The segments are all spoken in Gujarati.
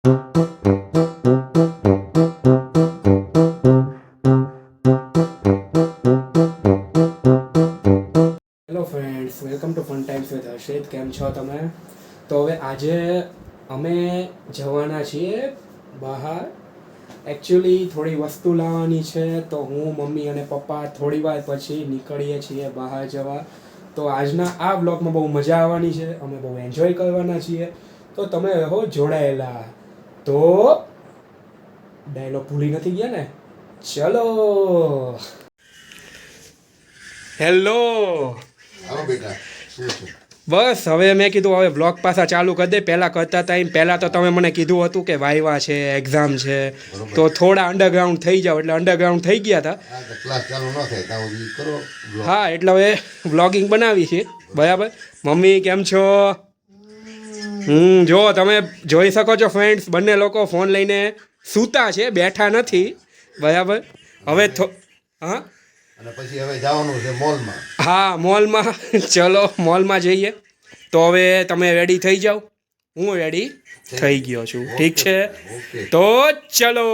Hello friends, welcome to fun times with Harshit. કેમ છો તમે? તો હવે આજે અમે જવાના છીએ બહાર. એકચ્યુઅલી થોડી વસ્તુ લાવવાની છે, તો હું, મમ્મી અને પપ્પા થોડી વાર પછી નીકળીએ છીએ બહાર જવા. તો આજના આ બ્લોગમાં બહુ મજા આવવાની છે, અમે બહુ એન્જોય કરવાના છીએ, તો તમે રહો જોડાયેલા. તો ડાયલોગ ભૂલી નથી ગયા ને? ચલો. હેલો. હાલો બેટા, શું છે? બસ હવે મેં કીધું હવે બ્લોગ પાછા ચાલુ કરી દે. પહેલાં કરતા હતા એમ પહેલાં તો તમે મને કીધું હતું કે વાયવા છે, એક્ઝામ છે, બરોબર. તો થોડા અંડરગ્રાઉન્ડ થઈ જાઓ, એટલે અંડરગ્રાઉન્ડ થઈ ગયા હતા. હા તો ક્લાસ ચાલુ ન થાય ત્યાં સુધી કરો બ્લોગ. હા, એટલે હવે વ્લોગિંગ બનાવી છે. બરાબર. મમ્મી કેમ છો? જો તમે જોઈ શકો છો ફ્રેન્ડ્સ, બંને લોકો ફોન લઈને સૂતા છે, બેઠા નથી. બરાબર. હવે હા અને પછી હવે જવાનું છે મોલમાં. હા, મોલમાં. ચલો મોલમાં જઈએ. તો હવે તમે રેડી થઈ જાઓ, હું રેડી થઈ ગયો છું. ઠીક છે, ઓકે. તો ચલો.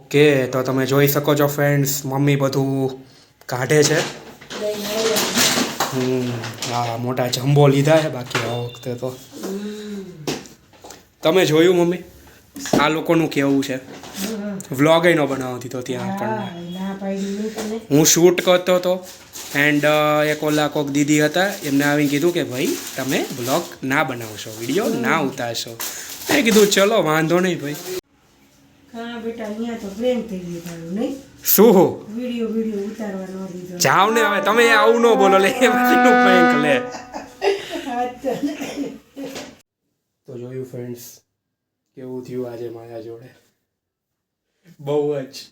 ઓકે, તો તમે જોઈ શકો છો ફ્રેન્ડ્સ, મમ્મી બધું કાઢે છે. હા, મોટા જમ્બો લીધા છે બાકી આ વખતે તો. તમે જોયું મમ્મી આ લોકોનું કેવું છે? વ્લોગ ન બનાવવા દીધો ત્યાં આપણને. હું શૂટ કરતો હતો એન્ડ એક ઓલા કોક દીદી હતા, એમને આવીને કીધું કે ભાઈ તમે વ્લોગ ના બનાવશો, વિડીયો ના ઉતારશો. મેં કીધું ચલો વાંધો નહીં ભાઈ. હા બેટા, અહીંયા તો પ્રેમ થઈ ગયું તારું, નહીં? શું વિડીયો ઉતારવા ન દીધો. જાવ ને હવે, તમે આવું ન બોલો લે, એ બધીનું prank લે. તો જોયું ફ્રેન્ડ્સ, કેવું થયું આજે મારા જોડે. બહુ જ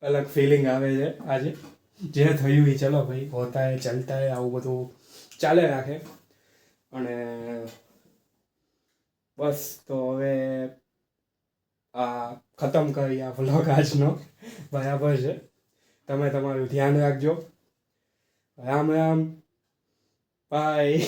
અલગ ફિલિંગ આવે છે આજે. જે થયું એ ચલો ભાઈ, હોતા હે ચાલતા હે, આવું બધું ચાલે રાખે. અને બસ તો હવે આ ખતમ કરી આ વ્લોગ આજનો. બરાબર છે, તમે તમારું ધ્યાન રાખજો. રામ રામ, બાય.